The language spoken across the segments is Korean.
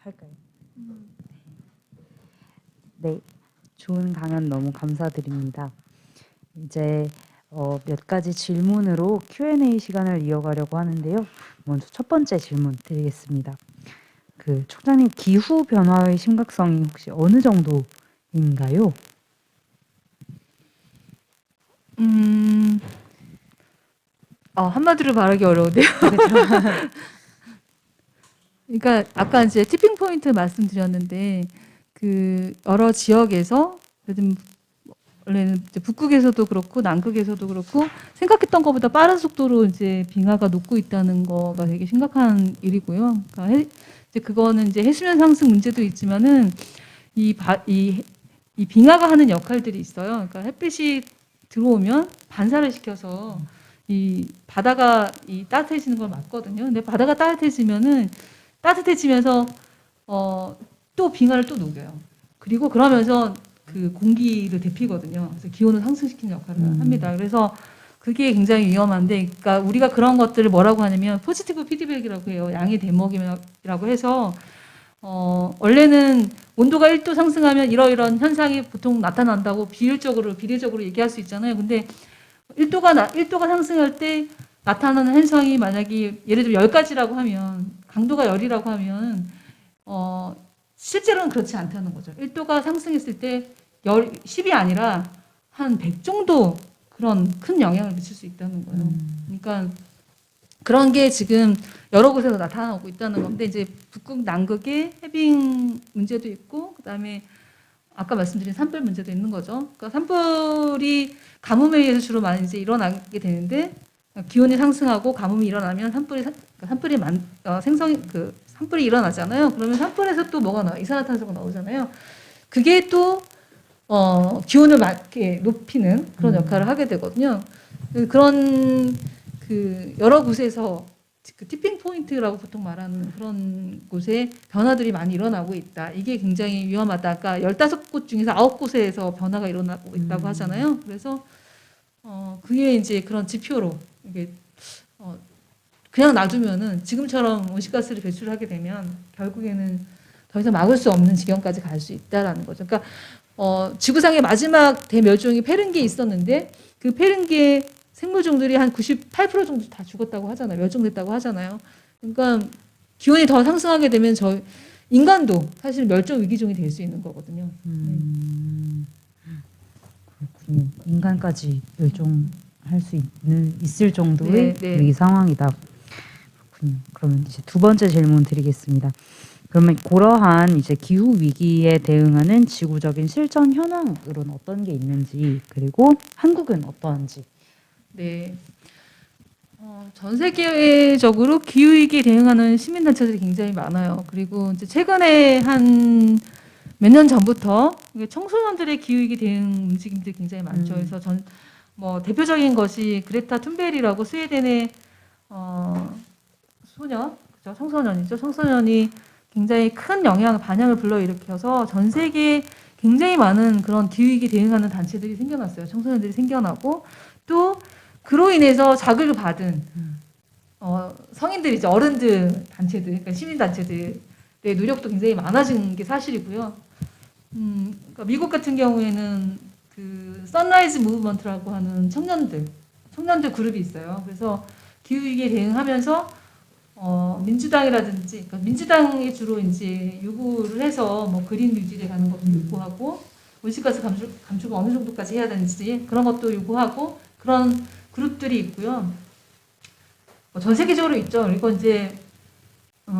할까요? 네, 좋은 강연 너무 감사드립니다. 이제 몇 가지 질문으로 Q&A 시간을 이어가려고 하는데요. 먼저 첫 번째 질문 드리겠습니다. 그 총장님, 기후 변화의 심각성이 혹시 어느 정도인가요? 한마디로 말하기 어려운데요. 그러니까 아까 이제 티핑 포인트 말씀드렸는데 그 여러 지역에서 요즘 원래는 이제 북극에서도 그렇고 남극에서도 그렇고 생각했던 것보다 빠른 속도로 이제 빙하가 녹고 있다는 거가 되게 심각한 일이고요. 그러니까 이제 그거는 이제 해수면 상승 문제도 있지만은 이 빙하가 하는 역할들이 있어요. 그러니까 햇빛이 들어오면 반사를 시켜서 이 바다가 따뜻해지는 걸 막거든요. 근데 바다가 따뜻해지면서 또 빙하를 또 녹여요. 그리고 그러면서 그 공기를 데피거든요. 그래서 기온을 상승시키는 역할을 합니다. 그래서 그게 굉장히 위험한데, 그러니까 우리가 그런 것들을 뭐라고 하냐면 포지티브 피드백이라고 해요. 양의 대목이라고 해서 원래는 온도가 1도 상승하면 이러이러한 현상이 보통 나타난다고 비례적으로 얘기할 수 있잖아요. 근데 1도가 상승할 때 나타나는 현상이 만약에 예를 들어 10가지라고 하면, 강도가 10이라고 하면 실제로는 그렇지 않다는 거죠. 1도가 상승했을 때 10이 아니라 한 100 정도 그런 큰 영향을 미칠 수 있다는 거예요. 그러니까 그런 게 지금 여러 곳에서 나타나고 있다는 건데, 이제 북극 남극의 해빙 문제도 있고, 그다음에 아까 말씀드린 산불 문제도 있는 거죠. 그러니까 산불이 가뭄에 의해서 주로 많이 이제 일어나게 되는데, 기온이 상승하고 가뭄이 일어나면 산불이 일어나잖아요. 그러면 산불에서 또 뭐가 나와? 이산화탄소가 나오잖아요. 그게 또 기온을 이렇게 높이는 그런 역할을 하게 되거든요. 그런 그 여러 곳에서 그 티핑 포인트라고 보통 말하는 그런 곳에 변화들이 많이 일어나고 있다. 이게 굉장히 위험하다. 아까 15곳 중에서 9곳에서 변화가 일어나고 있다고 하잖아요. 그래서 그게 이제 그런 지표로 이게 그냥 놔두면은 지금처럼 온실가스를 배출하게 되면 결국에는 더 이상 막을 수 없는 지경까지 갈 수 있다라는 거죠. 그러니까 지구상의 마지막 대멸종이 페른기에 있었는데, 그 페른기의 생물종들이 한 98% 정도 다 죽었다고 하잖아요. 멸종됐다고 하잖아요. 그러니까 기온이 더 상승하게 되면 인간도 사실 멸종 위기종이 될 수 있는 거거든요. 그렇군요. 인간까지 멸종할 수 있을 정도의 네. 위기 상황이다. 그렇군요. 그러면 이제 두 번째 질문 드리겠습니다. 그러면 그러한 이제 기후 위기에 대응하는 지구적인 실천 현황으로는 어떤 게 있는지, 그리고 한국은 어떠한지. 네. 전 세계적으로 기후위기에 대응하는 시민단체들이 굉장히 많아요. 그리고 이제 최근에 한 몇 년 전부터 청소년들의 기후위기 대응 움직임들이 굉장히 많죠. 그래서 뭐 대표적인 것이 그레타 툰베리라고 스웨덴의 그죠? 청소년이죠. 청소년이 굉장히 큰 반향을 불러일으켜서 전 세계에 굉장히 많은 그런 기후위기 대응하는 단체들이 생겨났어요. 청소년들이 생겨나고, 또 그로 인해서 자극을 받은 성인들이죠. 어른들 단체들, 그러니까 시민단체들의 노력도 굉장히 많아진 게 사실이고요. 그러니까 미국 같은 경우에는 그 선라이즈 무브먼트라고 하는 청년들 그룹이 있어요. 그래서 기후위기에 대응하면서 민주당이라든지, 그러니까 민주당이 주로 이제 요구를 해서 뭐 그린 뉴딜에 가는 것도 요구하고, 온실가스 감축을 어느 정도까지 해야 되는지 그런 것도 요구하고, 그런 그룹들이 있고요. 전 세계적으로 있죠. 그리고 이제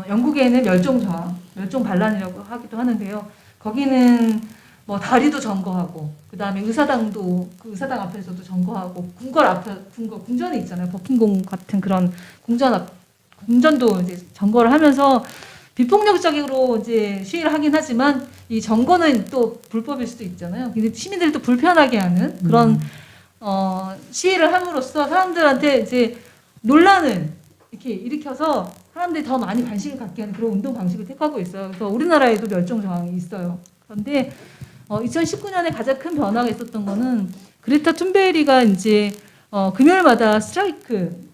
영국에는 멸종 반란이라고 하기도 하는데요. 거기는 뭐 다리도 점거하고, 그 다음에 의사당도 그 의사당 앞에서도 점거하고, 궁전이 있잖아요. 버킹엄 같은 그런 궁전도 이제 점거를 하면서 비폭력적으로 이제 시위를 하긴 하지만, 이 점거는 또 불법일 수도 있잖아요. 근데 시민들이 또 불편하게 하는 그런 시위를 함으로써 사람들한테 이제 논란을 이렇게 일으켜서 사람들이 더 많이 관심을 갖게 하는 그런 운동 방식을 택하고 있어요. 그래서 우리나라에도 멸종 저항이 있어요. 그런데 2019년에 가장 큰 변화가 있었던 거는 그레타 툰베리가 이제 금요일마다 스트라이크,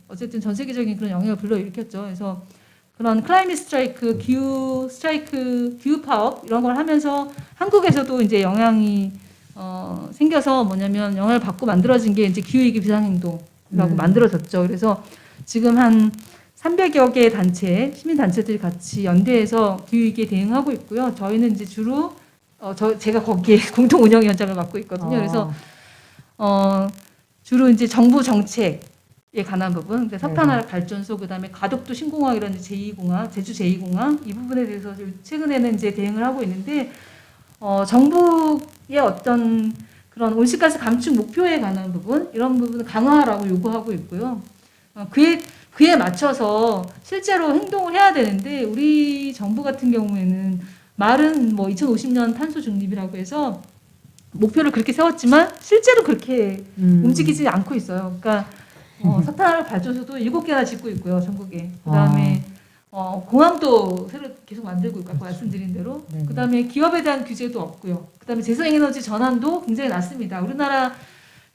어쨌든 전 세계적인 그런 영향을 불러일으켰죠. 그래서 그런 클라이밋 스트라이크, 기후 스트라이크, 기후 파업 이런 걸 하면서 한국에서도 이제 영향이 생겨서 뭐냐면 영향을 받고 만들어진 게 이제 기후위기 비상행동이라고 만들어졌죠. 그래서 지금 한 300여 개의 단체, 시민단체들이 같이 연대해서 기후위기에 대응하고 있고요. 저희는 이제 주로 제가 거기에 공동운영위원장을 맡고 있거든요. 그래서 주로 이제 정부 정책에 관한 부분, 그러니까 석탄화력 발전소, 그다음에 가덕도 신공항이라는 제2공항, 제주 제2공항 이 부분에 대해서 최근에는 이제 대응을 하고 있는데 정부의 어떤 그런 온실가스 감축 목표에 관한 부분 이런 부분을 강화하라고 요구하고 있고요. 그에 맞춰서 실제로 행동을 해야 되는데 우리 정부 같은 경우에는 말은 뭐 2050년 탄소 중립이라고 해서 목표를 그렇게 세웠지만 실제로 그렇게 움직이지 않고 있어요. 그러니까 석탄화력 발전소도 7개나 짓고 있고요, 전국에. 그다음에 공항도 새로 계속 만들고 있고 아까 말씀드린 대로. 네네. 그다음에 기업에 대한 규제도 없고요. 그다음에 재생에너지 전환도 굉장히 낮습니다. 우리나라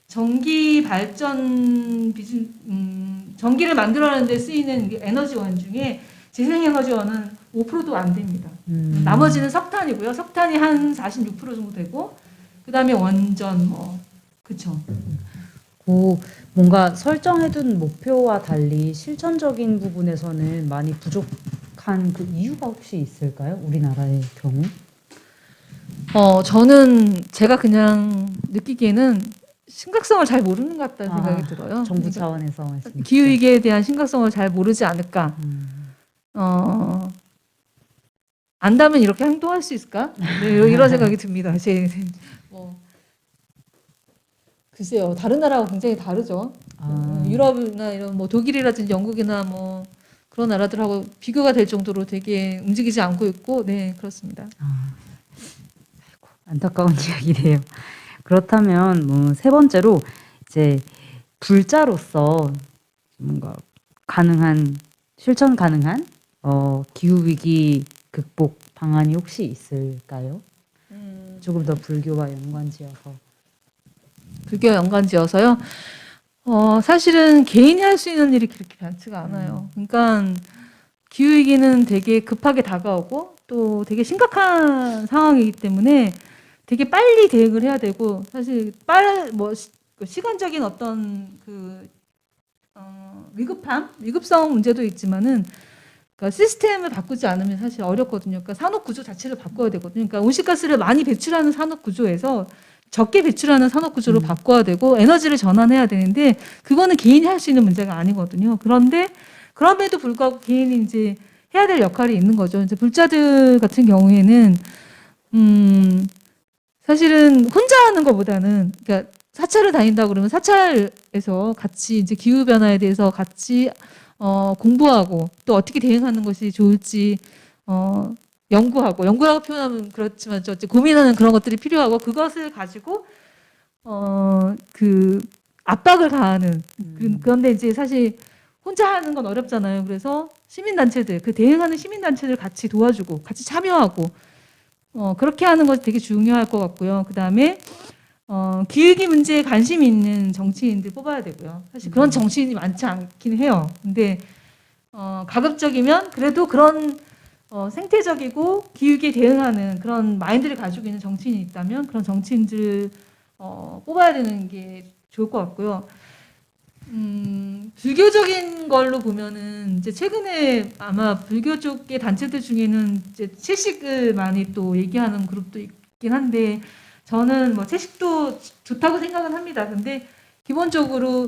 전기 발전 전기를 만들어내는 데 쓰이는 에너지원 중에 재생에너지원은 5%도 안 됩니다. 나머지는 석탄이고요. 석탄이 한 46% 정도 되고 그다음에 원전 그쵸. 뭔가 설정해둔 목표와 달리 실천적인 부분에서는 많이 부족한 그 이유가 혹시 있을까요? 우리나라의 경우? 저는 제가 그냥 느끼기에는 심각성을 잘 모르는 것 같다는 생각이 들어요. 정부 그러니까 차원에서 말씀하시죠. 기후위기에 대한 심각성을 잘 모르지 않을까. 안다면 이렇게 행동할 수 있을까? 네, 이런 생각이 듭니다. 글쎄요, 다른 나라하고 굉장히 다르죠. 유럽이나 이런 뭐 독일이라든지 영국이나 뭐 그런 나라들하고 비교가 될 정도로 되게 움직이지 않고 있고, 네 그렇습니다. 아이고, 안타까운 이야기네요. 그렇다면 뭐 세 번째로 이제 불자로서 뭔가 실천 가능한 기후 위기 극복 방안이 혹시 있을까요? 조금 더 불교와 연관지어서. 불교 연관지어서요. 사실은 개인이 할 수 있는 일이 그렇게 많지가 않아요. 그러니까 기후위기는 되게 급하게 다가오고 또 되게 심각한 상황이기 때문에 되게 빨리 대응을 해야 되고 사실 시간적인 어떤 위급성 문제도 있지만은 그러니까 시스템을 바꾸지 않으면 사실 어렵거든요. 그러니까 산업 구조 자체를 바꿔야 되거든요. 그러니까 온실가스를 많이 배출하는 산업 구조에서 적게 배출하는 산업 구조로 바꿔야 되고 에너지를 전환해야 되는데 그거는 개인이 할 수 있는 문제가 아니거든요. 그런데 그럼에도 불구하고 개인이 이제 해야 될 역할이 있는 거죠. 이제 불자들 같은 경우에는 사실은 혼자 하는 것보다는 그러니까 사찰을 다닌다 그러면 사찰에서 같이 이제 기후 변화에 대해서 같이 공부하고 또 어떻게 대응하는 것이 좋을지 연구라고 표현하면 그렇지만 고민하는 그런 것들이 필요하고 그것을 가지고 그 압박을 가하는 그런데 이제 사실 혼자 하는 건 어렵잖아요. 그래서 시민단체들 대응하는 시민단체들 같이 도와주고 같이 참여하고 그렇게 하는 것이 되게 중요할 것 같고요. 그 다음에 기후위기 문제에 관심이 있는 정치인들 뽑아야 되고요. 사실 그런 정치인이 많지 않긴 해요. 근데 가급적이면 그래도 그런 생태적이고 기후위기에 대응하는 그런 마인드를 가지고 있는 정치인이 있다면 그런 정치인들 뽑아야 되는 게 좋을 것 같고요. 불교적인 걸로 보면은 이제 최근에 아마 불교 쪽의 단체들 중에는 이제 채식을 많이 또 얘기하는 그룹도 있긴 한데 저는 뭐 채식도 좋다고 생각은 합니다. 근데 기본적으로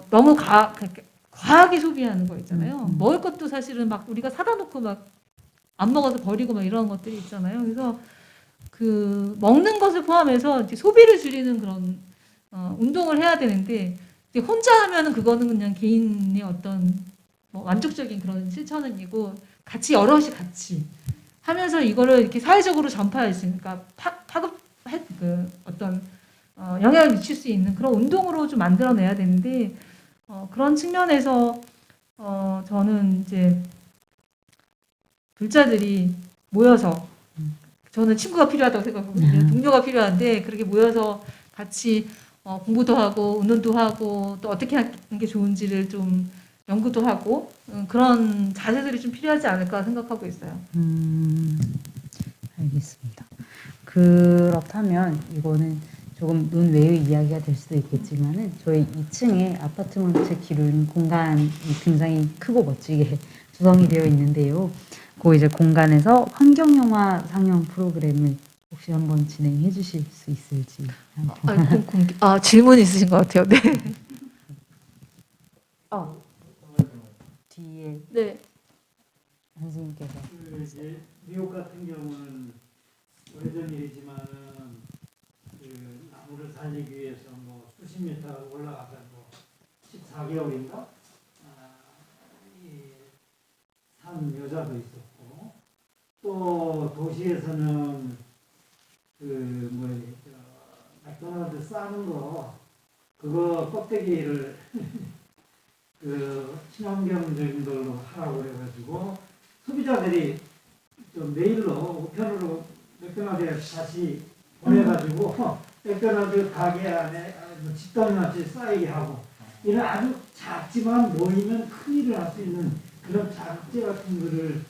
너무 과하게 소비하는 거 있잖아요. 먹을 것도 사실은 막 우리가 사다 놓고 막 안 먹어서 버리고 막 이런 것들이 있잖아요. 그래서 그 먹는 것을 포함해서 이제 소비를 줄이는 그런 운동을 해야 되는데 이제 혼자 하면은 그거는 그냥 개인의 어떤 뭐 만족적인 그런 실천이고 같이 여럿이 같이 하면서 이거를 이렇게 사회적으로 전파할 수 있는 그러니까 어떤 영향을 미칠 수 있는 그런 운동으로 좀 만들어내야 되는데 그런 측면에서 저는 이제 불자들이 모여서 저는 친구가 필요하다고 생각하거든요. 동료가 필요한데 그렇게 모여서 같이 공부도 하고 운동도 하고 또 어떻게 하는 게 좋은지를 좀 연구도 하고 그런 자세들이 좀 필요하지 않을까 생각하고 있어요. 알겠습니다. 그렇다면 이거는 조금 논외의 이야기가 될 수도 있겠지만은 저희 2층에 아파트먼트 기른 공간이 굉장히 크고 멋지게 구성이 되어 있는데요. 그 이제 공간에서 환경영화 상영 프로그램을 혹시 한번 진행해 주실 수 있을지. 질문 있으신 것 같아요. 네. 뒤에 네. 선생님께서 이제 미국 같은 경우는 오래전 일이지만은 그 나무를 살리기 위해서 뭐 수십 미터 올라가서 뭐 14개월인가 산 여자도 있었고 또 도시에서는 그 맥도날드 싸는 거 그거 껍데기를 그 친환경적인 걸로 하라고 그래가지고 소비자들이 좀 메일로 우편으로 맥도날드에 다시 보내가지고 맥도날드 가게 안에 집단같이 쌓이게 하고 이런 아주 작지만 모이면 큰 일을 할 수 있는 그런 자극제 같은 거를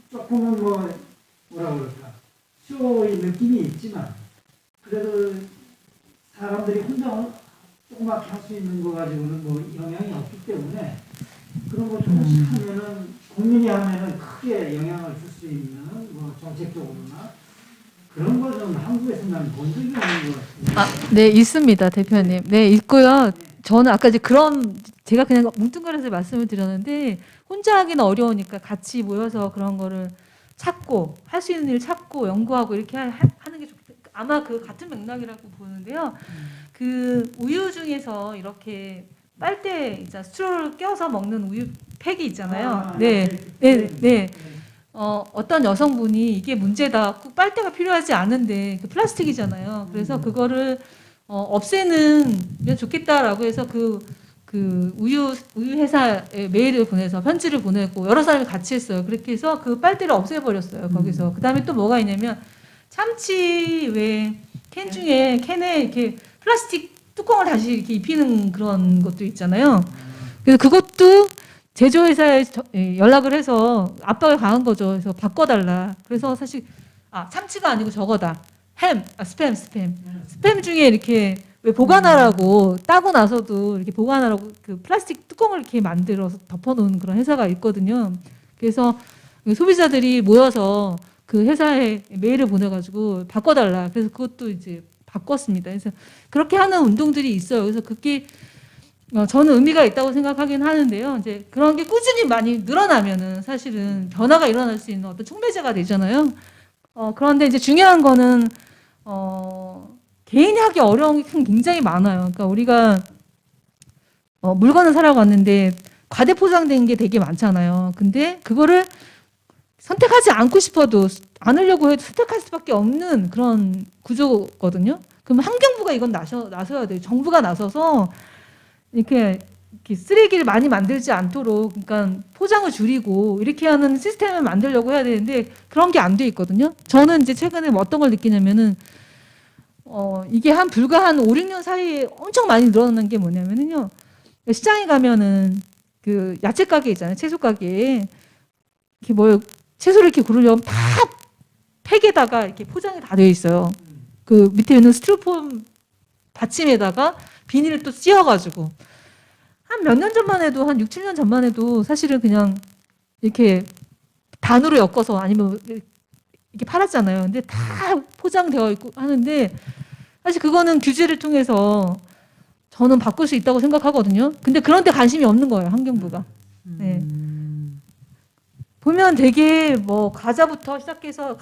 조금은 뭐라 그럴까 쇼의 느낌이 있지만 그래도 사람들이 혼자 조그맣게 할 수 있는 거 가지고는 뭐 영향이 없기 때문에 그런 거 조금씩 하면은 국민이 하면은 크게 영향을 줄 수 있는 뭐 정책적으로나 그런 거 좀 한국에서 난 본 적이 없는 것 같아요. 네, 있습니다, 대표님. 네, 있고요. 저는 아까 이제 제가 그냥 뭉뚱그려서 말씀을 드렸는데 혼자 하기는 어려우니까 같이 모여서 그런 거를 찾고 할 수 있는 일 찾고 연구하고 이렇게 하는 게 좋겠다. 아마 그 같은 맥락이라고 보는데요. 그 우유 중에서 이렇게 빨대 있잖아 스트로를 껴서 먹는 우유 팩이 있잖아요. 네. 어떤 여성분이 이게 문제다. 꼭 빨대가 필요하지 않은데 그 플라스틱이잖아요. 그래서 그거를 없애는 좋겠다라고 해서 그 우유 회사에 메일을 보내서 편지를 보내고 여러 사람이 같이 했어요. 그렇게 해서 그 빨대를 없애버렸어요. 거기서. 그 다음에 또 뭐가 있냐면 참치 왜 캔 중에 캔에 이렇게 플라스틱 뚜껑을 다시 이렇게 입히는 그런 것도 있잖아요. 그래서 그것도 제조회사에 연락을 해서 압박을 가한 거죠. 그래서 바꿔달라. 그래서 사실 참치가 아니고 저거다. 스팸 중에 이렇게 왜 보관하라고 따고 나서도 이렇게 보관하라고 그 플라스틱 뚜껑을 이렇게 만들어서 덮어놓은 그런 회사가 있거든요. 그래서 소비자들이 모여서 그 회사에 메일을 보내가지고 바꿔달라. 그래서 그것도 이제 바꿨습니다. 그래서 그렇게 하는 운동들이 있어요. 그래서 그게 저는 의미가 있다고 생각하긴 하는데요. 이제 그런 게 꾸준히 많이 늘어나면은 사실은 변화가 일어날 수 있는 어떤 촉매제가 되잖아요. 그런데 이제 중요한 거는 개인이 하기 어려운 게 굉장히 많아요. 그러니까 우리가 물건을 사러 갔는데 과대 포장된 게 되게 많잖아요. 근데 그거를 선택하지 않고 싶어도 않으려고 해도 선택할 수밖에 없는 그런 구조거든요. 그럼 환경부가 이건 나서야 돼요. 정부가 나서서 이렇게 쓰레기를 많이 만들지 않도록 그러니까 포장을 줄이고 이렇게 하는 시스템을 만들려고 해야 되는데 그런 게 안 돼 있거든요. 저는 이제 최근에 어떤 걸 느끼냐면은 이게 불과 한 5, 6년 사이에 엄청 많이 늘어난 게 뭐냐면은요. 시장에 가면은 그 야채 가게 있잖아요. 채소 가게에 이렇게 채소를 이렇게 고르려면 다 팩에다가 이렇게 포장이 다 되어 있어요. 그 밑에 있는 스티로폼 받침에다가 비닐을 또 씌워가지고 한 몇 년 전만 해도 한 6, 7년 전만 해도 사실은 그냥 이렇게 단으로 엮어서 아니면 이렇게 팔았잖아요. 근데 다 포장되어 있고 하는데 사실 그거는 규제를 통해서 저는 바꿀 수 있다고 생각하거든요. 근데 그런 데 관심이 없는 거예요, 환경부가. 네. 보면 되게 과자부터 시작해서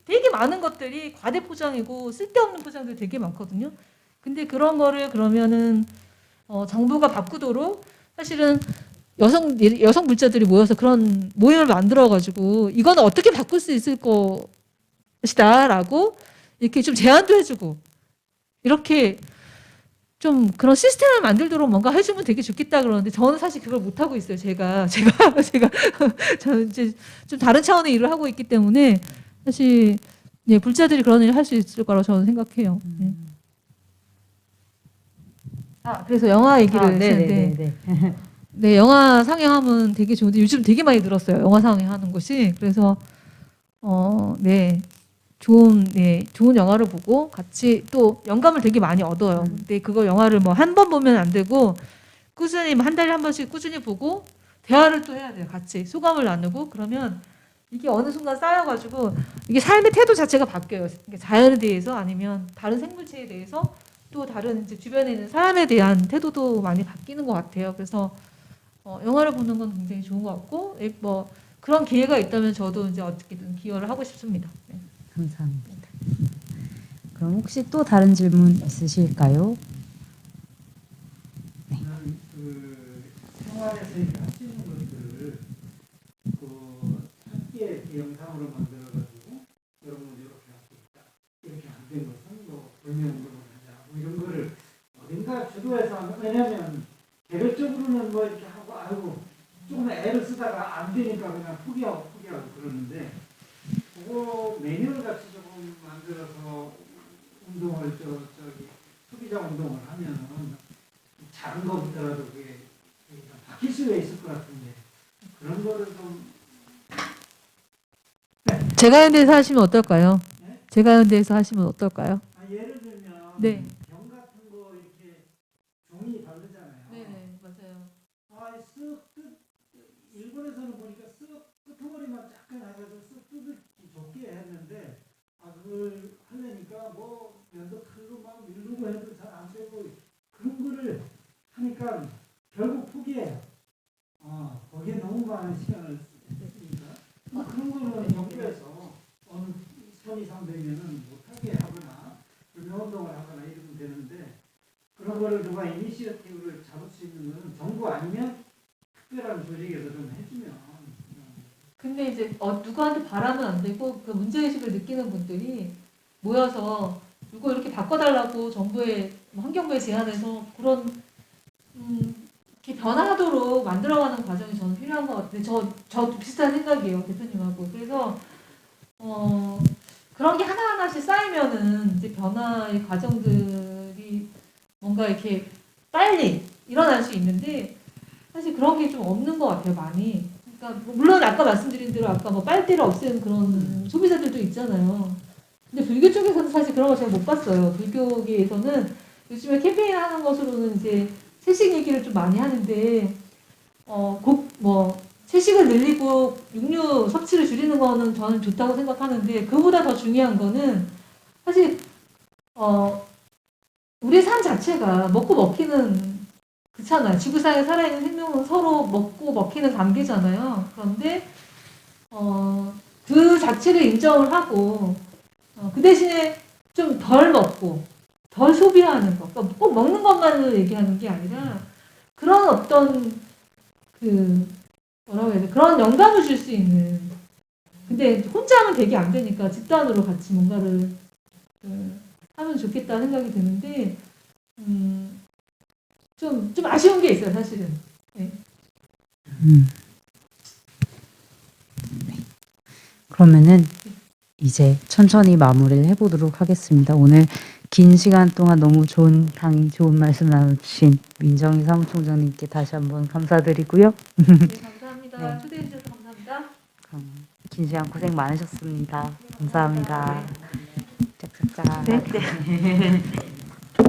되게 많은 것들이 과대 포장이고 쓸데없는 포장들이 되게 많거든요. 근데 그런 거를 그러면은 정부가 바꾸도록 사실은 여성 물자들이 모여서 그런 모임을 만들어 가지고 이거는 어떻게 바꿀 수 있을 것이다라고 이렇게 좀 제안도 해주고 이렇게 좀 그런 시스템을 만들도록 뭔가 해주면 되게 좋겠다 그러는데 저는 사실 그걸 못 하고 있어요. 제가 저는 이제 좀 다른 차원의 일을 하고 있기 때문에 사실 불자들이 그런 일을 할 수 있을 거라고 저는 생각해요. 네. 그래서 영화 얘기를 하시는데 네네네. 네, 영화 상영하면 되게 좋은데 요즘 되게 많이 늘었어요. 영화 상영하는 곳이. 그래서 네. 좋은 영화를 보고 같이 또 영감을 되게 많이 얻어요. 근데 그거 영화를 뭐 한 번 보면 안 되고 꾸준히 뭐 한 달에 한 번씩 꾸준히 보고 대화를 또 해야 돼요. 같이 소감을 나누고 그러면 이게 어느 순간 쌓여가지고 이게 삶의 태도 자체가 바뀌어요. 이게 자연에 대해서 아니면 다른 생물체에 대해서 또 다른 이제 주변에 있는 사람에 대한 태도도 많이 바뀌는 것 같아요. 그래서 영화를 보는 건 굉장히 좋은 것 같고 뭐 그런 기회가 있다면 저도 이제 어떻게든 기여를 하고 싶습니다. 네. 감사합니다. 그럼 혹시 또 다른 질문 있으실까요? 저는 그 생활에서 이렇게 할 수 있는 것들을 그 함께 이렇게 영상으로 만들어가지고 여러분 이렇게 할 수 있다. 이렇게 안 된 것은 뭐 불매운동을 하자. 뭐 이런 거를 어딘가 주도해서 하면 왜냐하면 개별적으로는 뭐 이렇게 하고 아이고 조금 애를 쓰다가 안 되니까 그냥 포기하고 그러는데 그거 매뉴얼 같이 조금 만들어서 운동을 저기 소비자 운동을 하면은 작은 것부터라도 그게 바뀔 수가 있을 것 같은데 그런 거를 좀 제가연대에서 하시면 어떨까요? 네? 제가연대에서 하시면 어떨까요? 예를 들면 네. 병 같은 거 이렇게 종이 바르잖아요. 네네 맞아요. 일본에서는 보니까 쓱 끄트머리만 약간 해가지고 쓱 뜯기 좋게 했는데 그걸 하려니까 뭐 면도 칼로 막 밀고 해도 잘 안 되고 그런 거를 하니까 결국 포기해요. 거기에 너무 많은 시간을 쓰니까 그런 거는 정부에서 어느 선 이상 되면은 못하게 하거나 불매운동을 하거나 이러면 되는데 그런 거를 누가 이니시어티브를 잡을 수 있는 건 정부 아니면 특별한 조직에서 좀 해주면 근데 이제 누구한테 바라면 안 되고 그 문제의식을 느끼는 분들이 모여서 이거 이렇게 바꿔달라고 정부에 환경부에 제안해서 그런 이렇게 변화하도록 만들어가는 과정이 저는 필요한 것 같아요. 저도 비슷한 생각이에요 대표님하고. 그래서 그런 게 하나하나씩 쌓이면은 이제 변화의 과정들이 뭔가 이렇게 빨리 일어날 수 있는데 사실 그런 게 좀 없는 것 같아요 많이. 그러니까 물론 아까 말씀드린 대로 아까 뭐 빨대를 없애는 그런 소비자들도 있잖아요. 근데 불교 쪽에서는 사실 그런 거 제가 못 봤어요. 불교계에서는 요즘에 캠페인 하는 것으로는 이제 채식 얘기를 좀 많이 하는데 뭐 채식을 늘리고 육류 섭취를 줄이는 거는 저는 좋다고 생각하는데 그보다 더 중요한 거는 사실 우리의 삶 자체가 먹고 먹히는 그렇잖아요. 지구상에 살아있는 생명은 서로 먹고 먹히는 관계잖아요. 그런데 그 자체를 인정을 하고 그 대신에 좀 덜 먹고 덜 소비하는 것. 그러니까 꼭 먹는 것만을 얘기하는 게 아니라 그런 어떤 그 뭐라고 해야 돼? 그런 영감을 줄 수 있는. 근데 혼자 하면 되게 안 되니까 집단으로 같이 뭔가를 하면 좋겠다는 생각이 드는데 좀 아쉬운 게 있어요, 사실은. 네. 그러면은 이제 천천히 마무리를 해보도록 하겠습니다. 오늘 긴 시간 동안 너무 좋은 강의, 좋은 말씀 나눠주신 민정희 사무총장님께 다시 한번 감사드리고요. 네, 감사합니다. 네. 초대해 주셔서 감사합니다. 긴 시간 고생 많으셨습니다. 감사합니다. 짝짝짝. 네.